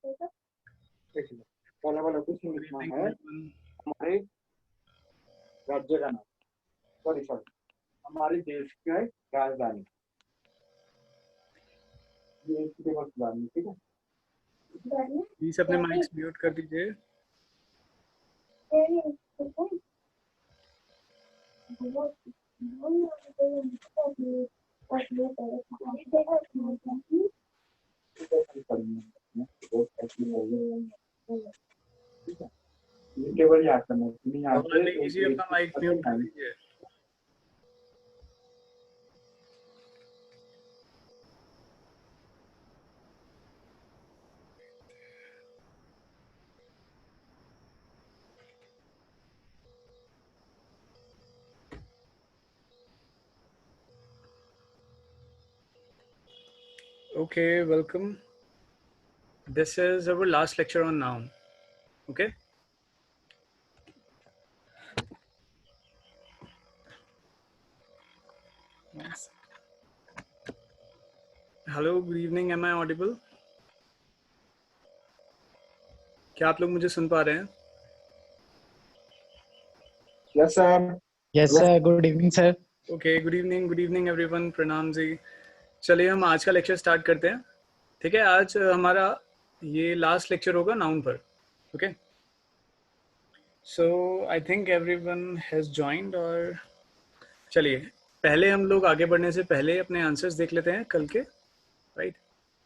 देखिए, पहला वाला क्वेश्चन लिखना है हमारे राज्य का नाम, सॉरी हमारे देश की राजधानी, ये इसके वक्त राजधानी, ठीक है। प्लीज अपने माइक्स म्यूट कर दीजिए। केवल याद करना है, यहाँ भगवान पे जी अपना माइक म्यूट कर दीजिए। Okay, welcome. This is our last lecture on noun. Okay. Yes. Hello, good evening. Am I audible? क्या आप लोग मुझे सुन पा रहे हैं? Yes sir. Yes sir. Good evening sir. Okay, good evening everyone. प्रणाम जी। चलिए हम आज का लेक्चर स्टार्ट करते हैं। ठीक है, आज हमारा ये लास्ट लेक्चर होगा नाउन पर। Okay, so I think everyone has joined. और चलिए पहले हम लोग आगे बढ़ने से पहले अपने आंसर्स देख लेते हैं कल के, right,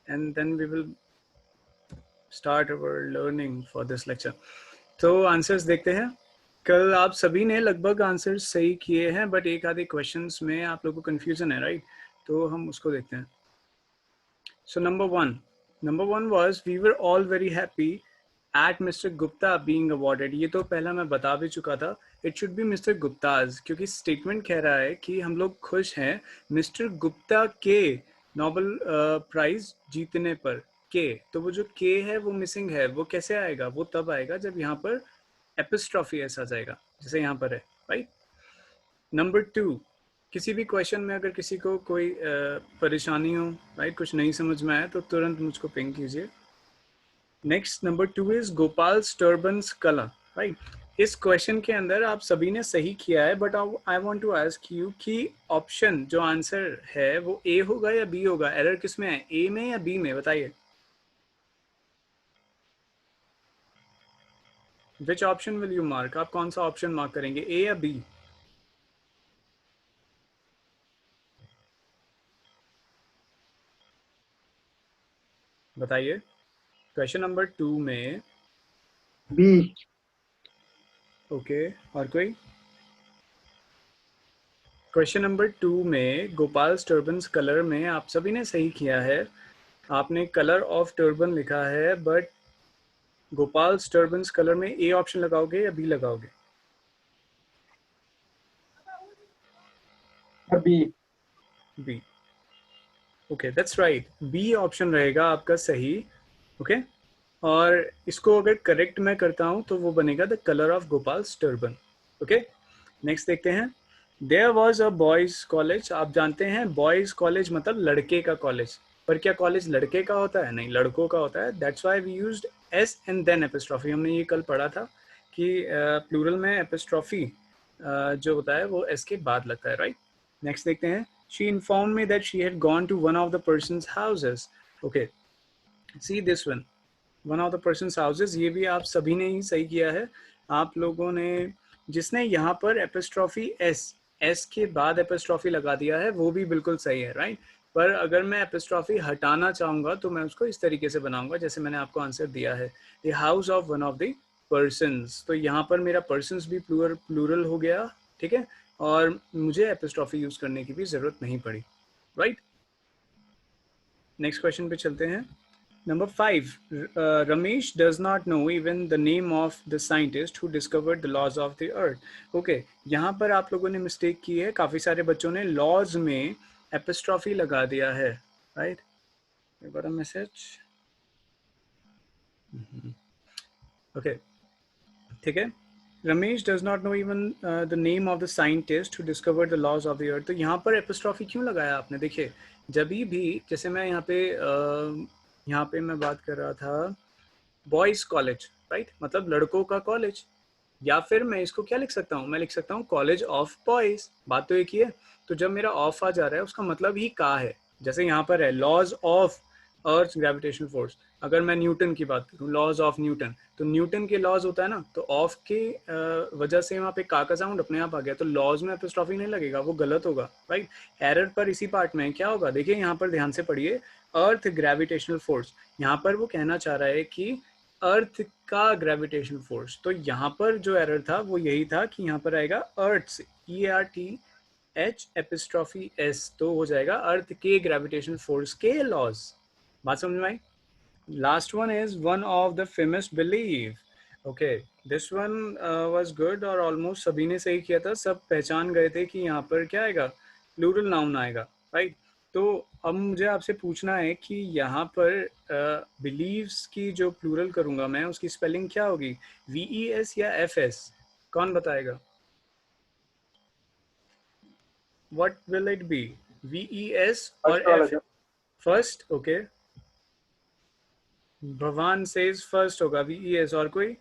and then we will start our learning for this lecture. तो आंसर्स देखते हैं। कल आप सभी ने लगभग आंसर्स सही किए हैं, बट एक आधे क्वेश्चंस में आप लोगों को कंफ्यूजन है, राइट, तो हम उसको देखते हैं। So number one was we were all very happy at Mr. Gupta being awarded. ये तो पहला मैं बता भी चुका था, it should be Mr. Gupta's, क्योंकि स्टेटमेंट कह रहा है कि हम लोग खुश हैं मिस्टर गुप्ता के नोबेल प्राइज जीतने पर। के, तो वो जो के है वो मिसिंग है। वो कैसे आएगा? वो तब आएगा जब यहाँ पर एपिस्ट्रॉफी एस आ जाएगा, जैसे यहाँ पर है, राइट। नंबर 2, किसी भी क्वेश्चन में अगर किसी को कोई परेशानी हो, राइट, कुछ नहीं समझ में आए तो तुरंत मुझको पिंग कीजिए। नेक्स्ट नंबर 2 इज गोपाल स्टर्बन्स कला, राइट। इस क्वेश्चन के अंदर आप सभी ने सही किया है, but I want to ask you कि ऑप्शन जो आंसर है वो ए होगा या बी होगा? एरर किस में है, ए में या बी में? बताइए, which option will you mark? आप कौन सा ऑप्शन मार्क करेंगे, ए या बी? बताइए। क्वेश्चन नंबर 2 में बी। ओके, और कोई? क्वेश्चन नंबर 2 में गोपाल टर्बन्स कलर में आप सभी ने सही किया है। आपने कलर ऑफ टर्बन लिखा है, बट गोपाल टर्बन्स कलर में ए ऑप्शन लगाओगे या बी लगाओगे? B. B. Okay, that's right, B option रहेगा आपका सही। ओके, और इसको अगर करेक्ट मैं करता हूं तो वो बनेगा the colour of Gopal turban. Okay, next देखते हैं। There was a boys college. आप जानते हैं बॉयज कॉलेज मतलब लड़के का कॉलेज, पर क्या कॉलेज लड़के का होता है? नहीं, लड़कों का होता है। That's why we used S and then apostrophe. हमने ये कल पढ़ा था कि प्लूरल में एपिस्ट्रॉफी जो होता है वो एस के बाद लगता है, राइट। नेक्स्ट देखते हैं। She informed me that she had gone to one of the persons houses. Okay, see this one of the persons houses, ये भी आप सभी ने ही सही किया है। आप लोगों ने, जिसने यहाँ पर एपिस्ट्रॉफी एस के बाद एपिस्ट्रॉफी लगा दिया है वो भी बिल्कुल सही है, राइट। पर अगर मैं एपिस्ट्रॉफी हटाना चाहूँगा तो मैं उसको इस तरीके से बनाऊंगा जैसे मैंने आपको आंसर दिया है, the house of one of the persons. तो यहाँ पर मेरा पर्सन्स भी प्लूरल हो गया, ठीक है, और मुझे एपिस्ट्रॉफी यूज करने की भी जरूरत नहीं पड़ी, राइट। नेक्स्ट क्वेश्चन पे चलते हैं। Number 5, Ramesh does not know even the name of the scientist who discovered the laws of the earth. Okay, यहाँ पर आप लोगों ने मिस्टेक की है। काफ़ी सारे बच्चों ने laws में एपिस्ट्रॉफी लगा दिया है, right? You got a message? Okay, ठीक है। Ramesh does not know even the name of the scientist who discovered the laws of the earth. तो यहाँ पर एपिस्ट्रॉफी क्यों लगाया आपने? देखिए, जब भी, जैसे मैं यहाँ पे मैं बात कर रहा था बॉयज कॉलेज, राइट, मतलब लड़कों का कॉलेज। या फिर मैं इसको क्या लिख सकता हूँ, मैं लिख सकता हूँ कॉलेज ऑफ बॉयज। बात तो एक ही है। तो जब मेरा ऑफ आ जा रहा है उसका मतलब ही का है। जैसे यहाँ पर है laws of earth gravitational force, अगर मैं न्यूटन की बात करूँ, लॉज ऑफ न्यूटन, तो न्यूटन के लॉज होता है ना, तो ऑफ के वजह से वहाँ पे का साउंड अपने आप आ गया, तो लॉज में एपिस्ट्रॉफी नहीं लगेगा, वो गलत होगा, राइट। एरर पर इसी पार्ट में क्या होगा, देखिए यहाँ पर ध्यान से पढ़िए, अर्थ ग्रेविटेशनल फोर्स, यहाँ पर वो कहना चाह रहा है कि अर्थ का ग्रेविटेशनल फोर्स। तो यहाँ पर जो एरर था वो यही था कि यहाँ पर आएगा अर्थ, ERTH एपिस्ट्रॉफी S, तो हो जाएगा अर्थ के ग्रेविटेशनल फोर्स के लॉज। बात समझ में आई? Last one is one of the famous believe. Okay, this one was good और ऑलमोस्ट सभी ने सही किया था, सब पहचान गए थे कि यहाँ पर क्या आएगा, प्लूरल नाउन आएगा, राइट। तो अब मुझे आपसे पूछना है कि यहाँ पर बिलीव्स की जो प्लूरल करूँगा मैं, उसकी स्पेलिंग क्या होगी, VES या FS? कौन बताएगा? What will it be? VES or first वाला F? जो First, okay. भगवान says first होगा, VES। और कोई?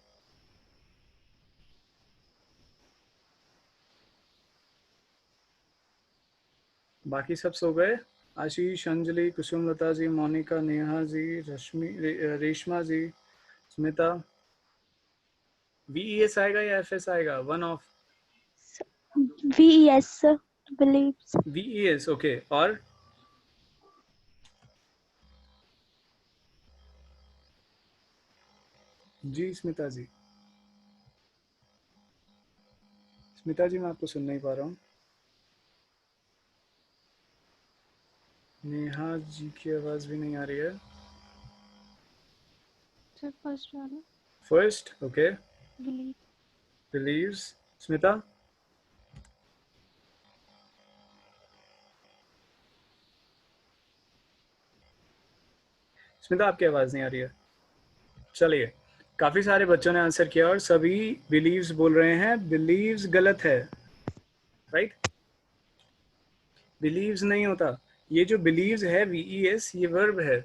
बाकी सब सो गए? आशीष, अंजलि, कुसुम लता जी, मोनिका, नेहा जी, रश्मि, रेशमा जी, स्मिता। VES आएगा या FS आएगा? One of VES believes. VES, okay. और जी स्मिता जी, स्मिता जी मैं आपको सुन नहीं पा रहा हूँ। नेहा जी की आवाज भी नहीं आ रही है। Sir, first वाला first, okay, believe. Believes. Smita? Smita आपकी आवाज नहीं आ रही है। चलिए, काफी सारे बच्चों ने आंसर किया और सभी बिलीव्स बोल रहे हैं। बिलीव्स गलत है, राइट। बिलीव्स नहीं होता, ये जो बिलीव्स है VES, ये वर्ब है,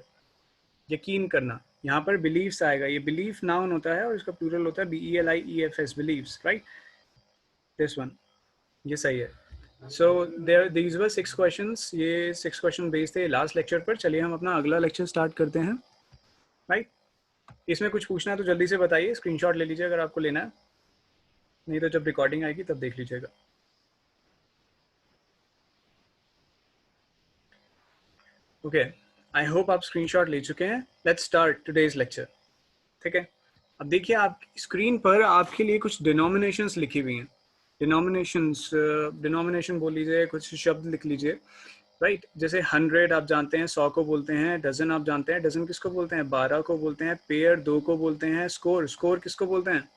यकीन करना। यहाँ पर बिलीव्स आएगा, ये बिलीफ नाउन होता है और इसका प्लूरल होता है BELIEFS, believes, right. This one, ये सही है। So there these were 6 questions, ये 6 क्वेश्चन बेस्ड थे लास्ट लेक्चर पर। चलिए हम अपना अगला लेक्चर स्टार्ट करते हैं, राइट। इसमें कुछ पूछना है तो जल्दी से बताइए, स्क्रीनशॉट ले लीजिए अगर आपको लेना है, नहीं तो जब रिकॉर्डिंग आएगी तब देख लीजिएगा। ओके, आई होप आप स्क्रीनशॉट ले चुके हैं। लेट्स स्टार्ट टुडेज लेक्चर, ठीक है। अब देखिए, आप स्क्रीन पर आपके लिए कुछ डिनोमिनेशंस लिखी हुई हैं। डिनोमिनेशन बोल लीजिए, कुछ शब्द लिख लीजिए, राइट। जैसे 100 आप जानते हैं 100 को बोलते हैं, डजन आप जानते हैं डजन किसको बोलते हैं, 12 को बोलते हैं, पेयर 2 को बोलते हैं, स्कोर किसको बोलते हैं,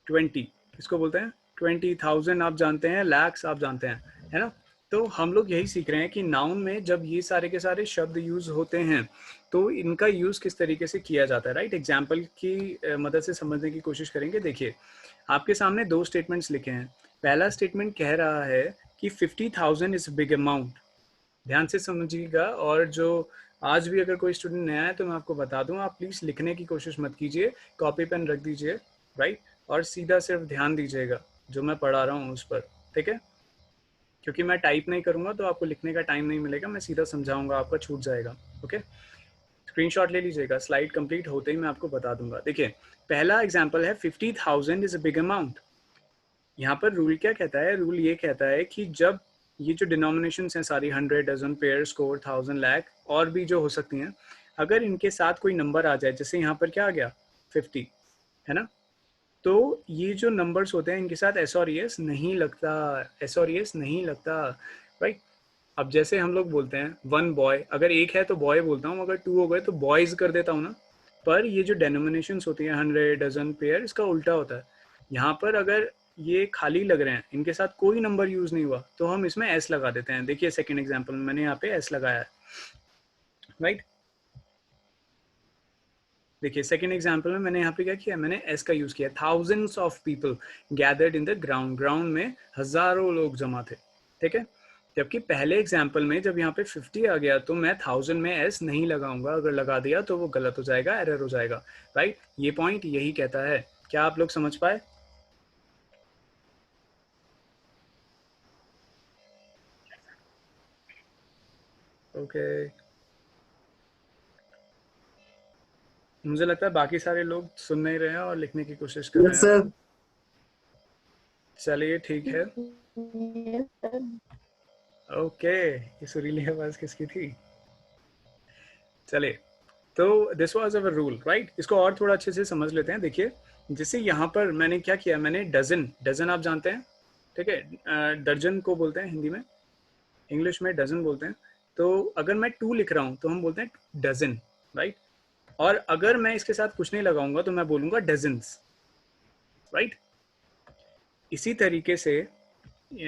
20 किसको बोलते हैं, 20,000 आप जानते हैं, लैक्स आप जानते हैं, है ना। तो हम लोग यही सीख रहे हैं कि नाउन में जब ये सारे के सारे शब्द यूज होते हैं तो इनका यूज किस तरीके से किया जाता है, राइट। एग्जाम्पल की मदद से समझने की कोशिश करेंगे। देखिए, आपके सामने 2 स्टेटमेंट्स लिखे हैं। पहला स्टेटमेंट कह रहा है कि 50,000 इज बिग अमाउंट, ध्यान से समझिएगा। और जो आज भी अगर कोई स्टूडेंट नया है तो मैं आपको बता दूं, आप प्लीज लिखने की कोशिश मत कीजिए, कॉपी पेन रख दीजिए, राइट, और सीधा सिर्फ ध्यान दीजिएगा जो मैं पढ़ा रहा हूँ उस पर, ठीक है। क्योंकि मैं टाइप नहीं करूंगा तो आपको लिखने का टाइम नहीं मिलेगा, मैं सीधा समझाऊंगा, आपका छूट जाएगा, ओके। स्क्रीनशॉट ले लीजिएगा, स्लाइड कंप्लीट होते ही मैं आपको बता दूंगा। देखिए, पहला एग्जाम्पल है 50,000 इज अ बिग अमाउंट। यहाँ पर रूल क्या कहता है, रूल ये कहता है कि जब ये जो डिनोमिनेशंस हैं सारी, 100, डजन, पेयर, स्कोर, 1000, लैक और भी जो हो सकती हैं, अगर इनके साथ कोई नंबर आ जाए, जैसे यहाँ पर क्या आ गया 50, है ना, तो ये जो नंबर्स होते हैं इनके साथ एस और एस नहीं लगता, एस और एस नहीं लगता, राइट। अब जैसे हम लोग बोलते हैं 1 बॉय, अगर एक है तो बॉय बोलता हूँ, अगर 2 हो गए तो बॉयज कर देता हूँ ना। पर ये जो डेनोमिनेशंस होती हैं 100, डजन, पेयर, इसका उल्टा होता है। यहाँ पर अगर ये खाली लग रहे हैं, इनके साथ कोई नंबर यूज नहीं हुआ, तो हम इसमें एस लगा देते हैं। देखिए सेकंड एग्जांपल में मैंने यहाँ पे एस लगाया है, राइट। देखिए सेकंड एग्जांपल में मैंने यहाँ पे क्या किया, मैंने एस का यूज किया। Thousands of people gathered in the ground, ground में हजारों लोग जमा थे, ठीक है। जबकि पहले एग्जाम्पल में जब यहाँ पे 50 आ गया तो मैं 1000 में s नहीं लगाऊंगा, अगर लगा दिया तो वो गलत हो जाएगा, एरर हो जाएगा, राइट। ये पॉइंट यही कहता है। क्या आप लोग समझ पाए? ओके मुझे लगता है बाकी सारे लोग सुन नहीं रहे हैं और लिखने की कोशिश कर रहे हैं। चलिए ठीक है। ओके ये सुरीली आवाज किसकी थी? चलिए, तो this was our rule, right. इसको और थोड़ा अच्छे से समझ लेते हैं। देखिए, जैसे यहाँ पर मैंने क्या किया, मैंने डजन आप जानते हैं, ठीक है, दर्जन को बोलते हैं हिंदी में, इंग्लिश में डजन बोलते हैं। तो अगर मैं 2 लिख रहा हूँ तो हम बोलते हैं डजन, राइट। और अगर मैं इसके साथ कुछ नहीं लगाऊंगा तो मैं बोलूंगा डजन्स, राइट। इसी तरीके से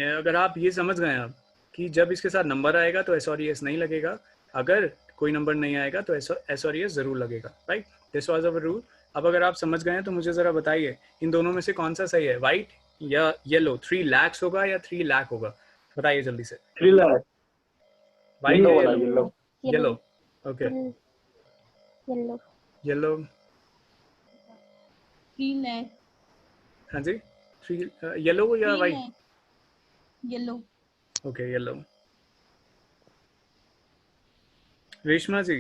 अगर आप ये समझ गए अब कि जब इसके साथ नंबर आएगा तो एस और एस नहीं लगेगा, अगर कोई नंबर नहीं आएगा तो एस और एस जरूर लगेगा, right. This was our rule. अब अगर आप समझ गए तो मुझे जरा बताइए इन दोनों में से कौन सा सही है, व्हाइट या येलो? 3 lakhs होगा या 3 लाख होगा? बताइए जल्दी से। 3 लाख। व्हाइट या वाला yellow? Yellow. Yellow, okay. Yellow. Yellow 3 lakh. हाँ जी, 3 येलो या white? Yellow. Okay yellow. Reshma ji?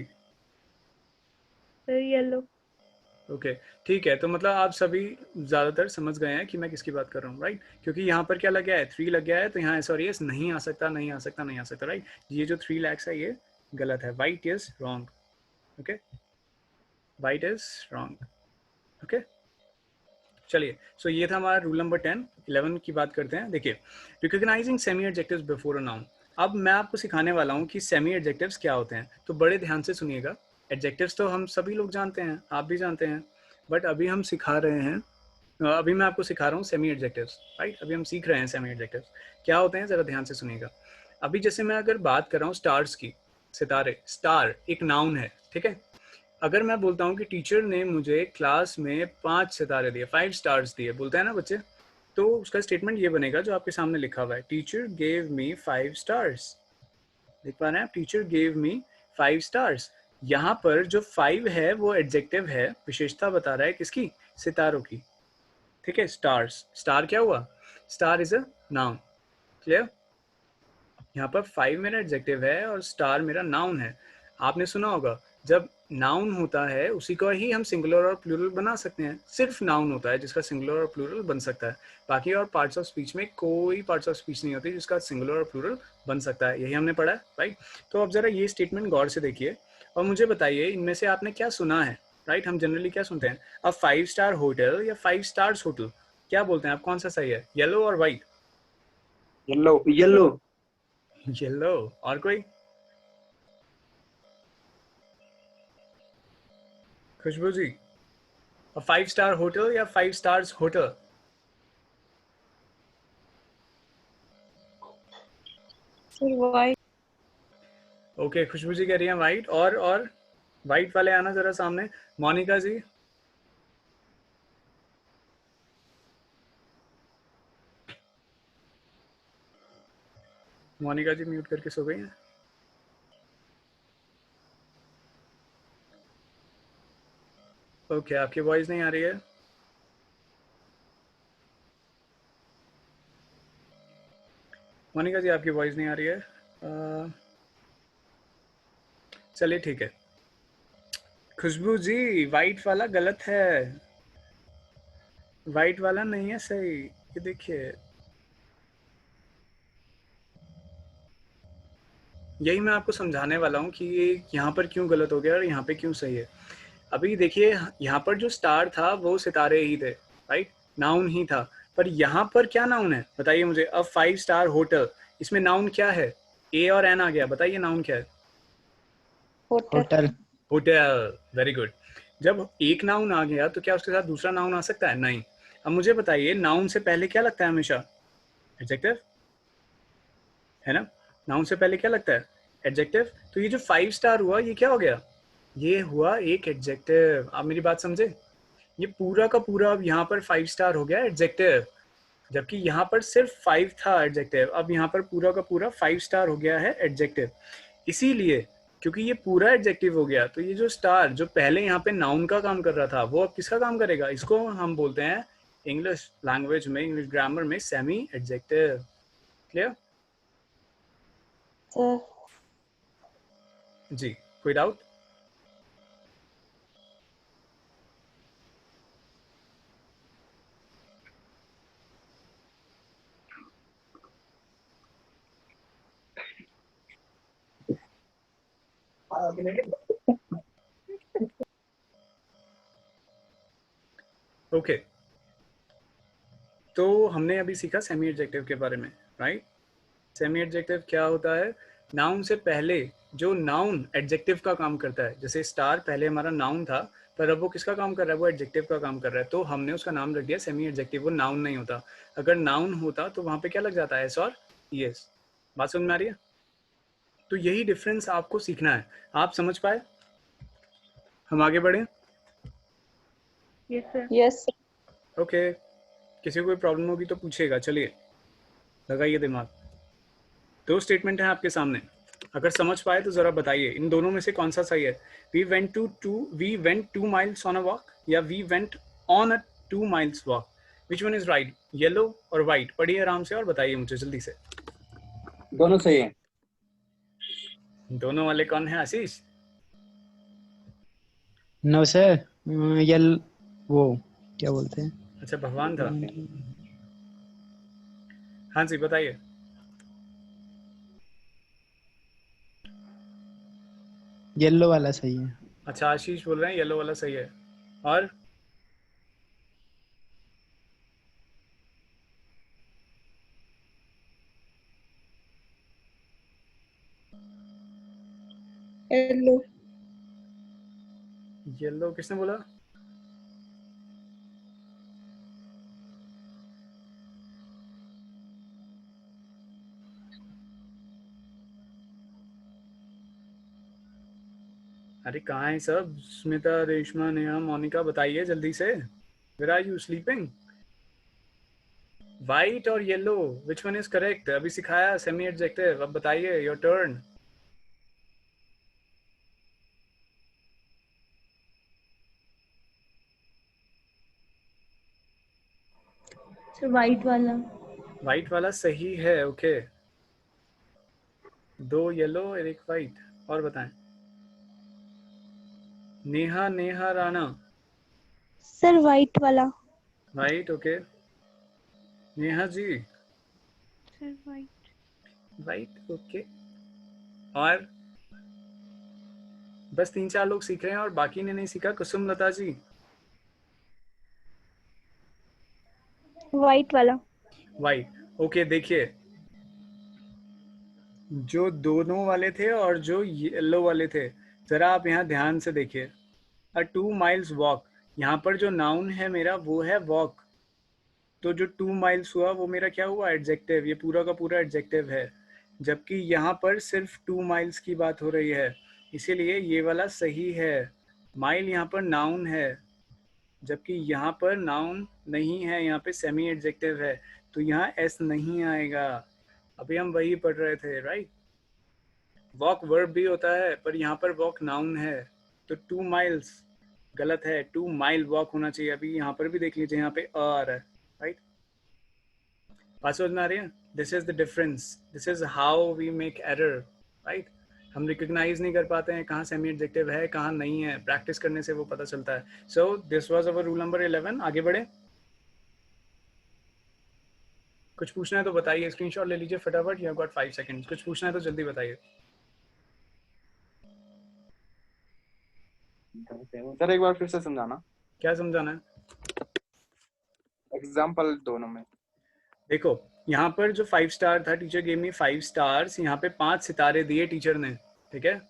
Yellow. Okay ठीक है, तो मतलब आप सभी ज़्यादातर समझ गए हैं कि मैं किसकी बात कर रहा हूँ, राइट। क्योंकि यहाँ पर क्या लग गया है, 3 लग गया है, तो यहाँ एस और एस नहीं आ सकता, नहीं आ सकता, नहीं आ सकता, राइट। ये जो 3 lakhs है ये गलत है, white is wrong, okay, white is wrong, okay. चलिए, सो ये था हमारा रूल नंबर 10। 11 की बात करते हैं। देखिए, recognising semi adjectives before a noun. अब मैं आपको सिखाने वाला हूँ कि सेमी एडजेक्टिव्स क्या होते हैं, तो बड़े ध्यान से सुनिएगा। एडजेक्टिव्स तो हम सभी लोग जानते हैं, आप भी जानते हैं, बट अभी हम सिखा रहे हैं, अभी मैं आपको सिखा रहा हूँ सेमी एडजेक्टिव्स, राइट। अभी हम सीख रहे हैं सेमी एडजेक्टिव्स क्या होते हैं, जरा ध्यान से सुनिएगा। अभी जैसे मैं अगर बात कर रहा हूँ स्टार्स की, सितारे, स्टार एक नाउन है, ठीक है। अगर मैं बोलता हूँ कि टीचर ने मुझे क्लास में 5 सितारे दिए, 5 स्टार्स दिए, बोलते हैं ना बच्चे, तो उसका स्टेटमेंट ये बनेगा जो आपके सामने लिखा हुआ है, टीचर गेव मी 5 स्टार्स। देख पा रहे हैं आप, टीचर गेव मी 5 स्टार्स। यहाँ पर जो 5 है वो एडजेक्टिव है, विशेषता बता रहा है किसकी, सितारों की, ठीक है। स्टार्स, स्टार क्या हुआ, star is a noun, clear. यहाँ पर 5 मेरा एडजेक्टिव है और स्टार मेरा नाउन है। आपने सुना होगा जब नाउन होता है उसी को ही हम सिंगुलर और प्लूरल बना सकते हैं, सिर्फ नाउन होता है जिसका सिंगुलर और प्लूरल बन सकता है, बाकी और पार्ट्स ऑफ स्पीच में कोई पार्ट्स ऑफ स्पीच नहीं होती जिसका सिंगुलर और प्लूरल बन सकता है, यही हमने पढ़ा है, राइट। तो अब जरा ये स्टेटमेंट गौर से देखिए और मुझे बताइए इनमें से आपने क्या सुना है, राइट। हम जनरली क्या सुनते हैं, अब 5 स्टार होटल या 5 स्टार्स होटल, क्या बोलते हैं आप, कौन सा सही है, येलो और व्हाइट? येलो। येलो। येलो। और कोई? खुशबू जी, 5 स्टार होटल या 5 स्टार्स होटल? व्हाइट। ओके, खुशबू जी कह रही हैं व्हाइट, और व्हाइट वाले आना जरा सामने। मोनिका जी? मोनिका जी म्यूट करके सो गई हैं। ओके, आपकी वॉइस नहीं आ रही है। मोनिका जी आपकी वॉइस नहीं आ रही है। चलिए ठीक है। खुशबू जी व्हाइट वाला गलत है, व्हाइट वाला नहीं है सही, ये देखिए, यही मैं आपको समझाने वाला हूँ कि ये यहाँ पर क्यों गलत हो गया और यहाँ पे क्यों सही है। अभी देखिए, यहाँ पर जो स्टार था वो सितारे ही थे, राइट, नाउन ही था, पर यहाँ पर क्या नाउन है बताइए मुझे। अब 5 स्टार होटल, इसमें नाउन क्या है, ए और एन आ गया, बताइए नाउन क्या है। होटल। Hotel, very good. जब एक नाउन आ गया तो क्या उसके साथ दूसरा नाउन आ सकता है, नहीं। अब मुझे बताइए नाउन से पहले क्या लगता है हमेशा, एडजेक्टिव, है ना। नाउन से पहले क्या लगता है, एडजेक्टिव। तो ये जो 5 स्टार हुआ ये क्या हो गया, ये हुआ एक एडजेक्टिव। आप मेरी बात समझे, ये पूरा का पूरा अब यहाँ पर 5 स्टार हो गया एडजेक्टिव। जबकि यहाँ पर सिर्फ 5 था एडजेक्टिव, अब यहाँ पर पूरा का पूरा 5 स्टार हो गया है एडजेक्टिव। इसीलिए क्योंकि ये पूरा एडजेक्टिव हो गया, तो ये जो स्टार जो पहले यहाँ पे नाउन का काम कर रहा था वो अब किसका काम करेगा? इसको हम बोलते हैं इंग्लिश लैंग्वेज में, इंग्लिश ग्रामर में सेमी एडजेक्टिव। क्लियर? सर जी, कोई डाउट? ओके, तो हमने अभी सीखा सेमी एडजेक्टिव के बारे में, राइट? सेमी एडजेक्टिव क्या होता है? नाउन से पहले जो नाउन एडजेक्टिव का काम करता है, जैसे स्टार पहले हमारा नाउन था, पर अब वो किसका काम कर रहा है? वो एडजेक्टिव का काम कर रहा है, तो हमने उसका नाम रख दिया सेमी एडजेक्टिव। वो नाउन नहीं होता। अगर नाउन होता तो वहां पे क्या लग जाता है? एस और ईएस। बात समझ में आ रही है? तो यही डिफरेंस आपको सीखना है। आप समझ पाए? हम आगे बढ़े? Yes sir. यस ओके, किसी को कोई प्रॉब्लम होगी तो पूछेगा। चलिए, लगाइए दिमाग। दो स्टेटमेंट है आपके सामने, अगर समझ पाए तो जरा बताइए इन दोनों में से कौन सा सही है? We went 2 miles on a walk या we went on a 2 miles walk, which one is right? Yellow और व्हाइट? पढ़िए आराम से और बताइए मुझे जल्दी से। दोनों सही है। दोनों वाले कौन है? आशीष? नो सर, यल वो क्या बोलते हैं? अच्छा, भगवान था। हाँ जी, बताइए। येलो वाला सही है। अच्छा, आशीष बोल रहे हैं येलो वाला सही है। और येलो। येलो किसने बोला? अरे कहाँ है सब? स्मिता, रेशमा, नेहा, मोनिका, बताइए जल्दी से। Where are you sleeping? White और yellow, which one is correct? अभी सिखाया सेमी एडजेक्टिव, अब बताइए, योर टर्न। सर वाइट वाला। व्हाइट वाला सही है। ओके, 2 येलो और 1 व्हाइट। और बताएं। नेहा, नेहा राणा। सर वाइट वाला। White, okay. Neha ji? Sir white. White, okay. और बस 3-4 लोग सीख रहे हैं और बाकी ने नहीं सीखा। कुसुम लता जी? वाइट वाला। White, okay. देखिए, जो दोनों वाले थे और जो येलो वाले थे, जरा आप यहाँ ध्यान से देखिए। अ 2 miles वॉक, यहाँ पर जो नाउन है मेरा वो है वॉक, तो जो 2 miles हुआ वो मेरा क्या हुआ? एडजेक्टिव। ये पूरा का पूरा एडजेक्टिव है, जबकि यहाँ पर सिर्फ 2 miles की बात हो रही है, इसीलिए ये वाला सही है। माइल यहाँ पर नाउन है, जबकि यहाँ पर नाउन नहीं है, यहाँ पे सेमी एडजेक्टिव है, तो यहाँ एस नहीं आएगा। अभी हम वही पढ़ रहे थे, राइट? वॉक वर्ब भी होता है, पर यहाँ पर वॉक नाउन है, तो 2 miles गलत है, 2 mile वॉक होना चाहिए। अभी यहाँ पर भी देख लीजिए, यहाँ पे आ रहा है, राइट? बात समझ में आ रही है? This is the difference, this is how we make error, right? हम रिकॉग्नाइज नहीं कर पाते हैं कहाँ सेमी एडजेक्टिव है कहाँ नहीं है, प्रैक्टिस करने से वो पता चलता है। So this was our rule number 11। आगे बढ़े। कुछ पूछना है तो बताइए, स्क्रीनशॉट ले लीजिए फटाफट। You have got 5 seconds. कुछ पूछना है तो जल्दी बताइए। सर एक बार फिर से समझाना, क्या समझाना है? एग्जाम्पल दोनों में। देखो, यहाँ पर जो 5 स्टार था, टीचर गेव मी 5 स्टार्स, यहाँ पे 5 सितारे दिए टीचर ने, ठीक है?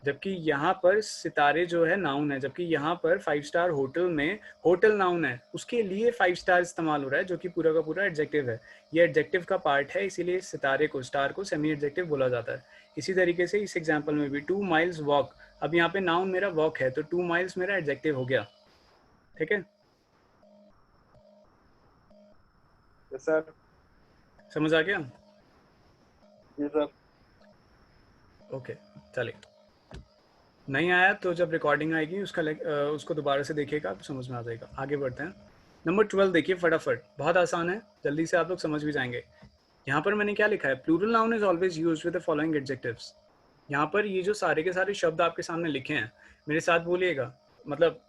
जबकि यहाँ पर सितारे जो है नाउन है, जबकि यहाँ पर 5 स्टार होटल में होटल नाउन है, उसके लिए 5 स्टार इस्तेमाल हो रहा है, जो कि पूरा का पूरा एडजेक्टिव है। ये एडजेक्टिव का पार्ट है, इसीलिए सितारे को, स्टार को सेमी एडजेक्टिव बोला जाता है। इसी तरीके से इस एग्जाम्पल में भी 2 miles वॉक, अब यहाँ पे नाउन मेरा वॉक है, तो 2 miles मेरा एडजेक्टिव हो गया, ठीक है? Yes sir. समझ आ गया? जी सर। ओके चलिए, नहीं आया तो जब रिकॉर्डिंग आएगी उसको दोबारा से देखिएगा तो समझ में आ जाएगा। आगे बढ़ते हैं। नंबर 12 देखिए फटाफट, बहुत आसान है, जल्दी से आप लोग समझ भी जाएंगे। यहाँ पर मैंने क्या लिखा है, plural noun is always used with the following adjectives. यहाँ पर ये जो सारे के सारे शब्द आपके सामने लिखे हैं, मेरे साथ बोलिएगा, मतलब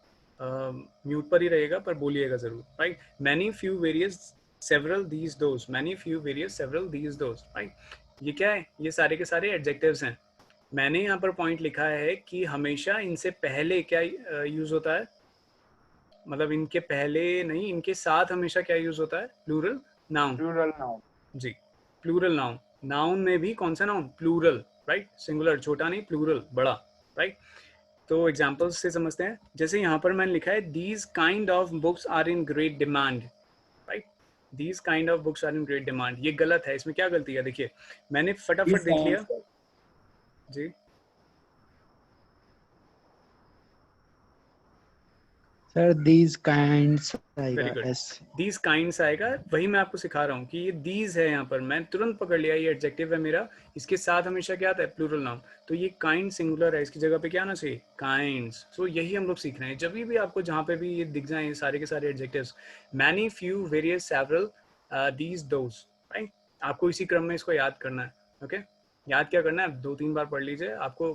म्यूट पर ही रहेगा पर बोलिएगा जरूर, right. Many few various several these those, many few various several these those, right. ये क्या है, ये सारे के सारे एडजेक्टिव्स हैं। मैंने यहाँ पर पॉइंट लिखा है कि हमेशा इनसे पहले क्या यूज होता है, मतलब इनके पहले नहीं, इनके साथ हमेशा क्या यूज होता है, प्लूरल नाउन। Plural noun. जी, प्लूरल नाउन। नाउन में भी कौन सा नाउन, प्लूरल, राइट, सिंगुलर, छोटा नहीं, प्लूरल, बड़ा, राइट। तो एग्जांपल्स से समझते हैं। जैसे यहाँ पर मैंने लिखा है these kind of books are in great demand, right. These kind of books are in great demand, ये गलत है, इसमें क्या गलती है, देखिए मैंने फटाफट देख लिया जी। सर these kinds वेरी आएगा गुड, एस। दीज काइंड्स आएगा, वही मैं आपको सिखा रहा हूँ कि ये दीज है, यहाँ पर मैं तुरंत पकड़ लिया, ये एडजेक्टिव है मेरा, इसके साथ हमेशा क्या आता है, प्लूरल नाउन। तो ये काइंड सिंगुलर है, इसकी जगह पे क्या आना चाहिए, काइंड्स। सो यही हम लोग सीख रहे हैं। जब भी आपको जहाँ पे भी ये दिख जाए ये सारे के सारे adjectives, many, few, various, several, these, those, right, आपको इसी क्रम में इसको याद करना है। ओके, याद क्या करना है, 2-3 बार पढ़ लीजिए, आपको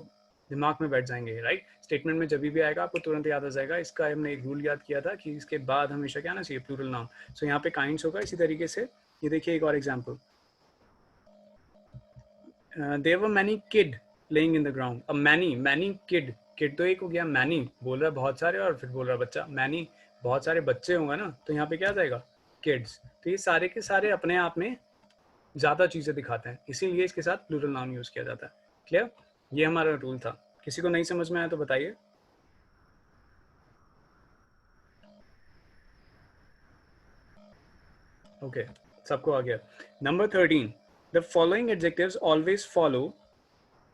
दिमाग में बैठ जाएंगे, राइट। स्टेटमेंट में जब भी आएगा आपको तुरंत याद आ जाएगा। इसका हमने एक रूल याद किया था कि इसके बाद हमेशा क्या आना चाहिए, प्लूरल नाउन। सो यहाँ पे काइंड्स होगा। इसी तरीके से ये देखिए एक और example, there were many kid playing in the ground. अब मैनी, मैनी किड, किड तो एक हो गया, मैनी बोल रहा है बहुत सारे और फिर बोल रहा है बच्चा, मैनी बहुत सारे बच्चे होंगे ना, तो यहाँ पे क्या आ जाएगा, किड्स। तो ये सारे के सारे अपने आप में ज्यादा चीजें दिखाते हैं, इसीलिए इसके साथ प्लूरल नाउन यूज किया जाता है। क्लियर, ये हमारा रूल था। किसी को नहीं समझ में आया तो बताइए। ओके, सबको आ गया। Number 13, the following adjectives always follow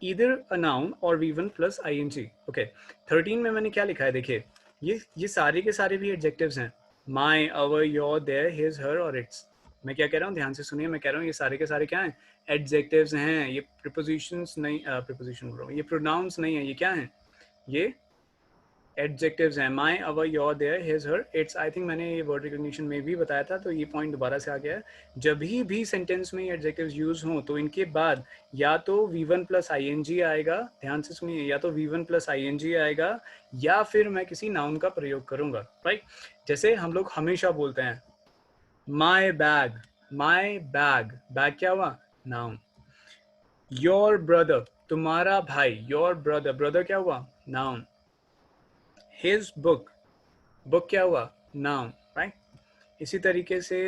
either a noun और V1 प्लस ing। ओके, 13 में मैंने क्या लिखा है, देखिए ये सारे के सारे भी एडजेक्टिव्स हैं, my, our, your, their, his, हर और इट्स। मैं क्या कह रहा हूँ, ध्यान से सुनिए, मैं कह रहा हूँ ये सारे के सारे क्या हैं, एडजेक्टिव्स हैं। ये प्रीपोजिशंस नहीं, प्रीपोजिशन बोल रहा हूँ, ये प्रोनाउंस नहीं है, ये क्या है, ये एडजेक्टिव्स हैं। My, our, your, their, his, her, its. I think मैंने ये वर्ड रिकॉग्निशन में भी बताया था, तो ये पॉइंट दोबारा से आ गया है। जब भी सेंटेंस में एडजेक्टिव्स यूज हों तो इनके बाद या तो V1 प्लस ing आएगा, ध्यान से सुनिए, या तो V1 प्लस ing आएगा या फिर मैं किसी नाउन का प्रयोग करूंगा, राइट। जैसे हम लोग हमेशा बोलते हैं my bag, my bag, bag क्या हुआ, नाउन। योर ब्रदर, तुम्हारा भाई, योर ब्रदर, ब्रदर क्या हुआ, नाउन। His book, book क्या हुआ, नाउन, राइट। इसी तरीके से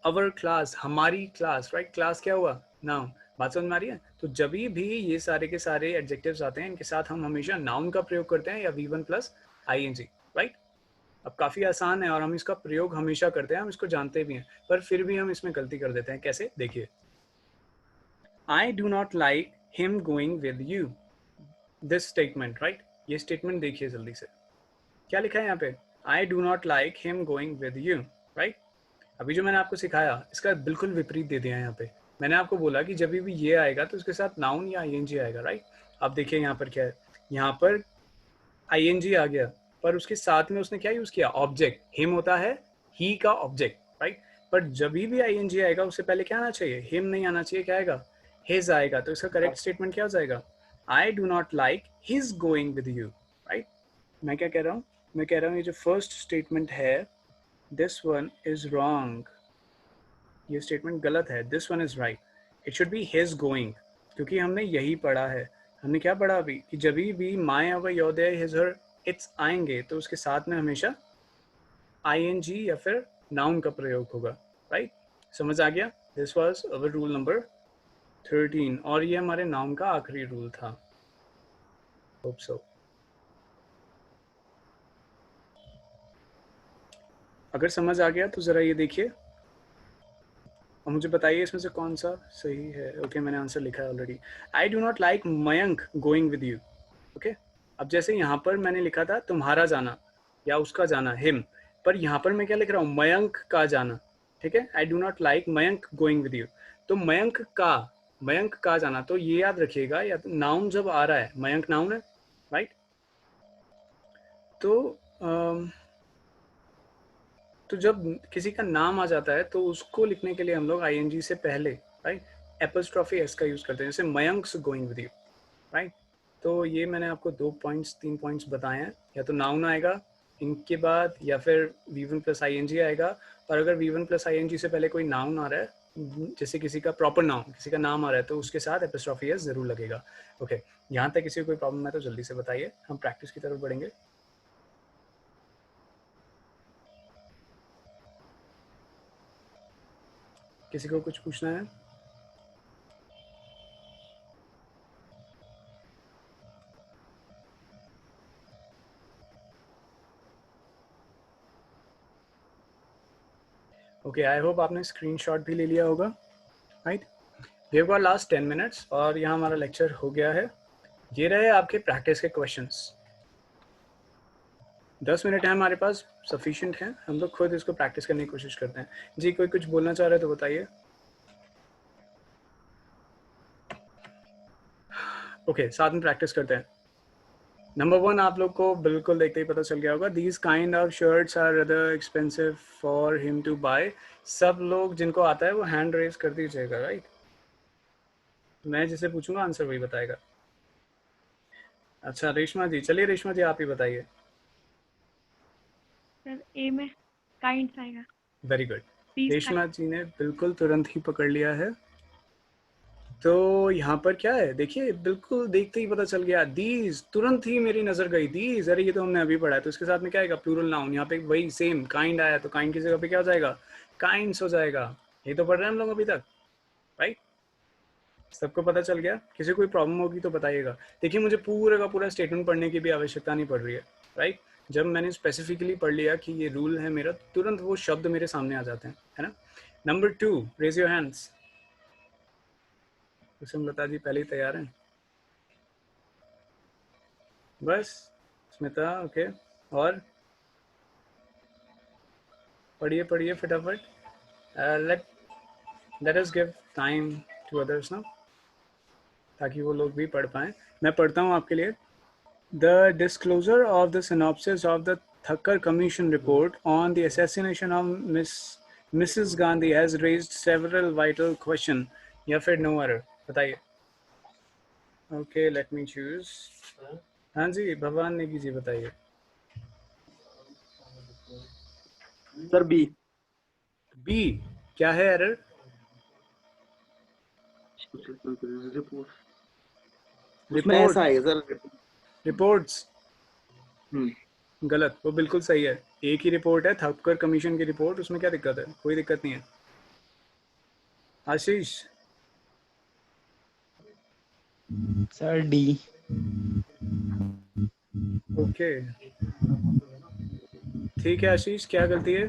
our class, हमारी क्लास, राइट, क्लास क्या हुआ, नाउन। बात समझ में आ रही है। तो जब भी ये सारे के सारे एडजेक्टिव्स आते हैं, इनके साथ हम हमेशा नाउन का प्रयोग करते हैं या V1 प्लस ing, राइट। अब काफी आसान है और हम इसका प्रयोग हमेशा करते हैं, हम इसको जानते भी हैं, पर फिर भी हम इसमें गलती कर देते हैं। कैसे, देखिए, I do not like him going with you, this statement, right. ये स्टेटमेंट देखिए जल्दी से, क्या लिखा है यहाँ पे, I do not like him going with you, right. अभी जो मैंने आपको सिखाया इसका बिल्कुल विपरीत दे दिया है यहाँ पे। मैंने आपको बोला कि जब भी ये आएगा तो उसके साथ नाउन या ing आएगा, राइट। अब देखिए यहाँ पर क्या है, यहाँ पर ing आ गया, पर उसके साथ में उसने क्या यूज किया, ऑब्जेक्ट। हिम होता है ही का ऑब्जेक्ट, राइट। पर जब भी ing आएगा उससे पहले क्या आना चाहिए, हिम नहीं आना चाहिए, क्या आएगा, हिज आएगा। तो इसका करेक्ट स्टेटमेंट क्या हो जाएगा, I do not like his going with you, right. मैं क्या कह रहा हूँ, मैं कह रहा हूँ ये जो फर्स्ट स्टेटमेंट है, दिस वन इज रॉन्ग, ये स्टेटमेंट गलत है, this one is right, it should be his going, क्योंकि हमने यही पढ़ा है। हमने क्या पढ़ा अभी, कि जब भी my, our, your, their, his, her, its आएंगे तो उसके साथ में हमेशा ing या फिर नाउन का प्रयोग होगा, राइट। समझ आ गया। This was our rule number 13 और ये हमारे नाउन का आखिरी रूल था। Hope so. अगर समझ आ गया तो जरा ये देखिए और मुझे बताइए इसमें से कौन सा सही है। ओके, मैंने आंसर लिखा है already. I do not like Mayank going with you. Okay, अब जैसे यहाँ पर मैंने लिखा था तुम्हारा जाना या उसका जाना, हिम, पर यहाँ पर मैं क्या लिख रहा हूँ, मयंक का जाना, ठीक है, I do not like Mayank going with you. तो मयंक का जाना, तो ये याद रखिएगा, या तो नाउन जब आ रहा है, मयंक नाउन है, राइट। तो जब किसी का नाम आ जाता है तो उसको लिखने के लिए हम लोग आईएनजी से पहले, राइट, एपस्ट्रॉफी एस का यूज करते हैं, जैसे मयंक्स गोइंग विद यू, राइट। तो ये मैंने आपको 3 पॉइंट्स बताए हैं, या तो नाउन आएगा इनके बाद, या फिर V1 प्लस आई आएगा। और अगर V1 प्लस आई से पहले कोई नाउन आ रहा है, जैसे किसी का प्रॉपर नाउन, किसी का नाम आ रहा है, तो उसके साथ एपस्ट्रॉफी एस जरूर लगेगा। ओके, यहाँ तक किसी को कोई प्रॉब्लम है तो जल्दी से बताइए, हम प्रैक्टिस की तरफ बढ़ेंगे। किसी को कुछ पूछना है? ओके, आई होप आपने स्क्रीनशॉट भी ले लिया होगा, right. We have got last 10 minutes और यहाँ हमारा लेक्चर हो गया है। ये रहे आपके प्रैक्टिस के क्वेश्चंस। 10 मिनट है हमारे पास, सफिशिएंट है, हम लोग खुद इसको प्रैक्टिस करने की कोशिश करते हैं। जी, कोई कुछ बोलना चाह रहे हैं तो बताइए। ओके, साथ में प्रैक्टिस करते हैं। नंबर 1 आप लोग को बिल्कुल देखते ही पता चल गया होगा, these kind of shirts are other expensive for him to buy. सब लोग जिनको आता है वो हैंड रेज कर दीजिएगा, राइट। मैं जिसे पूछूंगा आंसर वही बताएगा। अच्छा रेशमा जी, चलिए रेशमा जी आप ही बताइए। सर ए में काइंड आएगा। वेरी गुड, These रेशमा जी ने बिल्कुल तुरंत ही पकड़ लिया है। तो यहाँ पर क्या है देखिए, बिल्कुल देखते ही पता चल गया, दीज, तुरंत ही मेरी नजर गई, दीज, अरे ये तो हमने अभी पढ़ा है। तो इसके साथ में क्या आएगा, प्लूरल नाउन। यहाँ पे वही सेम काइंड आया, तो काइंड की जगह पे क्या हो जाएगा, काइंड्स हो जाएगा। ये तो पढ़ रहे हैं हम लोग अभी तक, राइट। सबको पता चल गया? किसी को कोई प्रॉब्लम होगी तो बताइएगा। देखिए मुझे पूरे का पूरा स्टेटमेंट पढ़ने की भी आवश्यकता नहीं पड़ रही है, राइट। जब मैंने स्पेसिफिकली पढ़ लिया कि ये रूल है मेरा, तुरंत वो शब्द मेरे सामने आ जाते हैं, है ना। Number 2, raise your hands. Smita ji पहले ही तैयार हैं, बस स्मिता, ओके। और पढ़िए पढ़िए फटाफट, let us give time to others ना, ताकि वो लोग भी पढ़ पाएं। मैं पढ़ता हूँ आपके लिए। The disclosure of the synopsis of the Thakkar Commission report on the assassination of Mrs. Gandhi has raised several vital questions. या फिर no error, बताइए। Okay, let me choose. हाँ जी, भगवान नेगी जी बताइए। Sir B. बी, क्या है एरर? उसमें ऐसा है सर, रिपोर्ट्स गलत, वो बिल्कुल सही है। एक ही रिपोर्ट है, थक्कर कमीशन की रिपोर्ट, उसमें क्या दिक्कत है? कोई दिक्कत नहीं है। आशीष, सर डी। ओके ठीक है आशीष, क्या गलती है?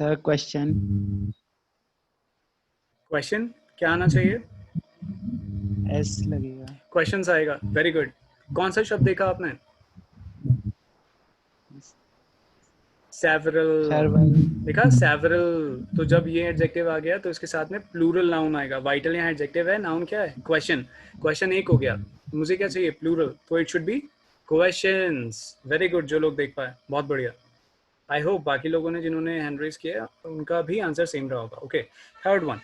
सर क्वेश्चन क्या आना चाहिए? एस लगेगा। क्वेश्चंस आएगा, वेरी गुड। कौन सा शब्द देखा आपने? सेवरल देखा, सेवरल। तो जब ये एडजेक्टिव आ गया तो इसके साथ में प्लूरल नाउन आएगा। वाइटल यहाँ एडजेक्टिव है, नाउन क्या है? क्वेश्चन। क्वेश्चन एक हो गया, मुझे क्या चाहिए? प्लूरल, तो it should B questions. Very good, जो लोग देख पाए बहुत बढ़िया। आई होप बाकी लोगों ने जिन्होंने हैंड रेज किया उनका भी आंसर सेम रहा होगा। Okay, third one,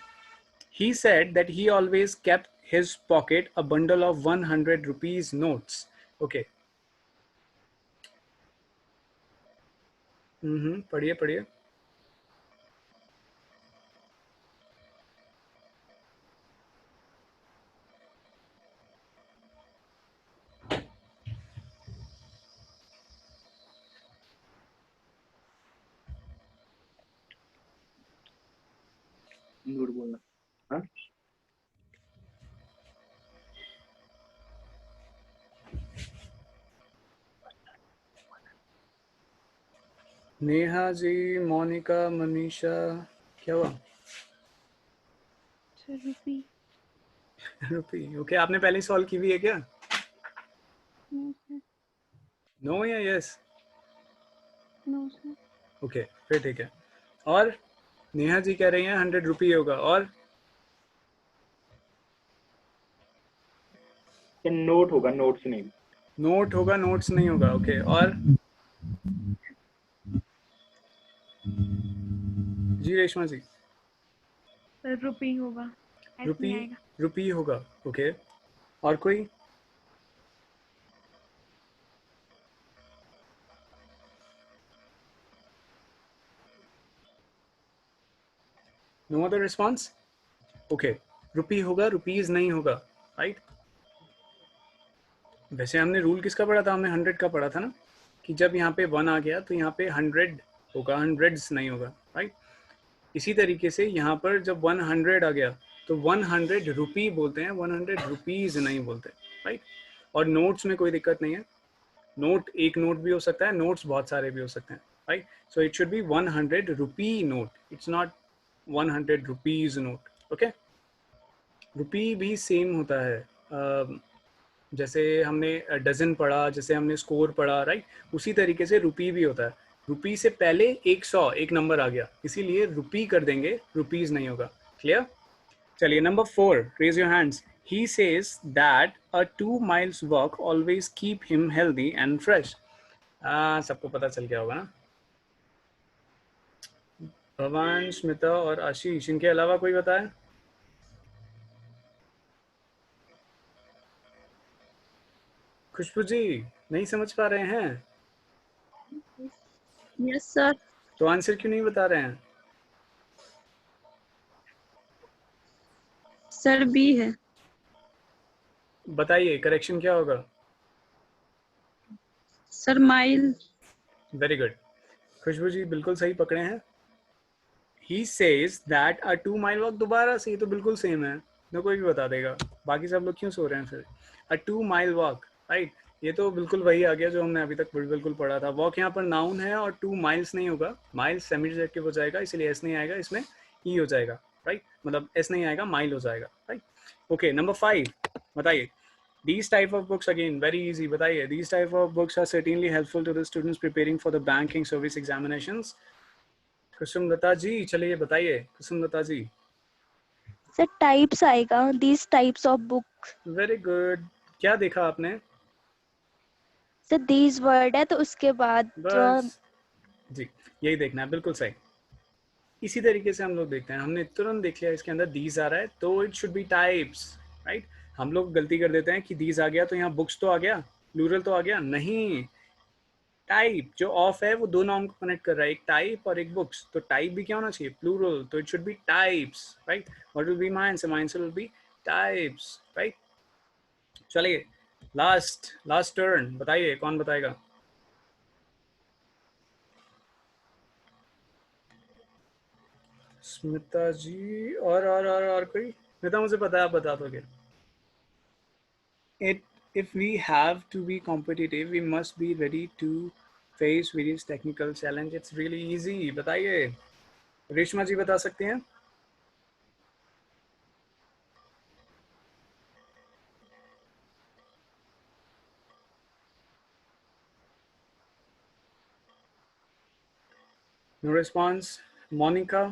he said that he always kept his pocket a bundle of 100 rupees notes. Okay, पढ़िए पढ़िए। झूठ बोलना। हाँ नेहा जी, मोनिका, मनीषा, क्या हुआ? सर रुपी। रुपी, ओके। आपने पहले सॉल्व की हुई है क्या? नो या यस? No sir. ओके फिर ठीक है। और नेहा जी कह रही हैं 100 रुपये होगा। और नोट होगा, नोट्स नहीं। नोट होगा, नोट्स नहीं होगा। ओके और जी रेशमा जी? सर रुपी होगा, एस रुपी, नहीं आएगा। रुपी होगा। ओके और कोई? No other response? Okay rupee होगा, रुपीज नहीं होगा। राइट। वैसे हमने रूल किसका पढ़ा था? हमने 100 का पढ़ा था ना, कि जब यहाँ पे 1 आ गया तो यहाँ पे 100 होगा, हंड्रेड्स नहीं होगा। राइट। इसी तरीके से यहाँ पर जब 100 आ गया तो 100 रुपी बोलते हैं, 100 रुपीज नहीं बोलते। राइट। और नोट्स में कोई दिक्कत नहीं है, नोट एक नोट भी हो सकता है, नोट्स बहुत सारे भी हो सकते हैं। Right. So it should be 100 rupee note, it's not 100 rupees note. Okay. Rupee भी सेम होता है, जैसे हमने डजन पढ़ा, जैसे हमने स्कोर पढ़ा। राइट। उसी तरीके से रुपी भी होता है। रुपी से पहले 100 एक नंबर आ गया, इसीलिए रुपी कर देंगे, रुपीज नहीं होगा। क्लियर? चलिए number 4, raise your hands. He says that a 2 miles walk always keep him healthy and fresh. सबको पता चल गया होगा ना? भवान, स्मिता और आशीष, इनके अलावा कोई बताए? खुशबू जी नहीं समझ पा रहे हैं? Yes sir. तो आंसर क्यों नहीं बता रहे हैं? सर बी है। बताइए करेक्शन क्या होगा? Sir mile. वेरी गुड, खुशबू जी बिल्कुल सही पकड़े हैं। He says that a 2 mile walk, दोबारा से ये तो बिल्कुल सेम है ना, कोई भी बता देगा। बाकी सब लोग क्यों सो रहे हैं फिर? A 2 mile walk, right. ये तो बिल्कुल वही आ गया जो हमने अभी तक बिल्कुल पढ़ा था। वॉक यहाँ पर नाउन है और 2 miles नहीं होगा, माइल्स सेमीडेटिव हो जाएगा, इसलिए एस नहीं आएगा, इसमें ई हो जाएगा। राइट। मतलब एस नहीं आएगा, माइल हो जाएगा। राइट। ओके नंबर 5 बताइए। These type of books, again very easy, बताइए। These type of books are certainly helpful to the students preparing for the banking service examinations. कुसुम लता जी चलिए बताइए। कुसुम लता जी? सर टाइप्स आएगा, these types of book. Very good. क्या देखा आपने? Sir these word है तो उसके बाद बस जी यही देखना है, बिल्कुल सही। इसी तरीके से हम लोग देखते हैं। हमने तुरंत देख लिया इसके अंदर दीज आ रहा है तो it should B types. Right. हम लोग गलती कर देते हैं कि दीज आ गया तो यहाँ बुक्स तो आ गया, प्लूरल तो आ गया, नहीं। टाइप जो ऑफ है वो दो नाउन को कनेक्ट कर रहा है, एक टाइप और एक बुक्स। तो टाइप भी क्या होना चाहिए? प्लूरल, तो it should B types. Right. What will be my answer? My answer will be types. Right. चलिए लास्ट टर्न, बताइए कौन बताएगा? स्मिता जी और कोई? स्मिता मुझे पता है, आप बता दोगे। If we have to be competitive, we must be ready to face various technical challenge. It's really easy. बताइए। रेशमा जी बता सकते हैं? No response. Monica?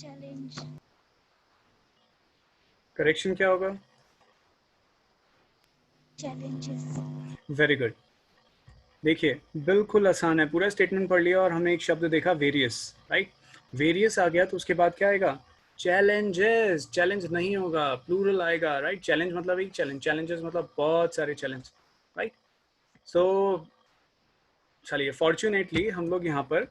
Challenge. Correction क्या होगा? चैलेंजेस। Very good. देखिए बिल्कुल आसान है, पूरा स्टेटमेंट पढ़ लिया और हमने एक शब्द देखा वेरियस। राइट। वेरियस आ गया तो उसके बाद क्या आएगा? चैलेंजेस। चैलेंज नहीं होगा, प्लूरल आएगा। राइट। चैलेंज मतलब एक चैलेंज, चैलेंजेस मतलब बहुत सारे चैलेंज। राइट। सो चलिए फॉर्चुनेटली हम लोग यहाँ पर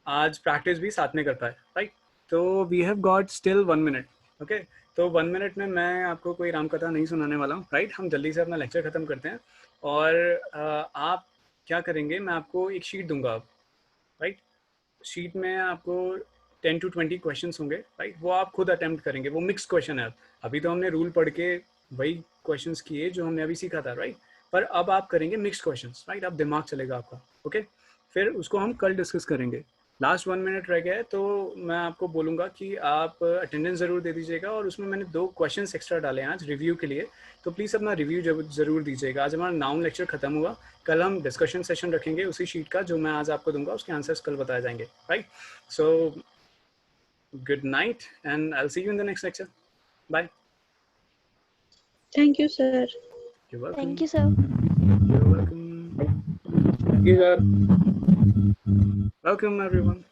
आज प्रैक्टिस भी साथ में कर पाए। राइट। तो we have got still 1 minute. Okay. तो 1 मिनट में मैं आपको कोई रामकथा नहीं सुनाने वाला हूँ। राइट। हम जल्दी से अपना लेक्चर खत्म करते हैं और आप क्या करेंगे, मैं आपको एक शीट दूंगा। राइट। शीट में आपको 10 to 20 क्वेश्चंस होंगे। राइट। वो आप खुद अटेम्प्ट करेंगे, वो मिक्स क्वेश्चन है। अभी तो हमने रूल पढ़ के वही क्वेश्चंस किए जो हमने अभी सीखा था। राइट। पर अब आप करेंगे मिक्स्ड क्वेश्चंस, राइट? अब दिमाग चलेगा आपका, ओके? फिर उसको हम कल डिस्कस करेंगे। लास्ट 1 मिनट रह गया है, तो मैं आपको बोलूँगा कि आप अटेंडेंस ज़रूर दे दीजिएगा, और उसमें मैंने 2 क्वेश्चंस एक्स्ट्रा डाले हैं आज रिव्यू के लिए, तो प्लीज़ अपना रिव्यू ज़रूर दीजिएगा। आज हमारा नाउन लेक्चर खत्म हुआ, कल हम डिस्कशन सेशन रखेंगे उसी शीट का जो मैं आज आपको दूंगा, उसके आंसर्स कल बताए जाएंगे, right? So good night and I will see you in the next lecture. Bye. Thank you, sir. You're welcome. Thank you, sir. You're welcome. Thank you, sir. Welcome everyone.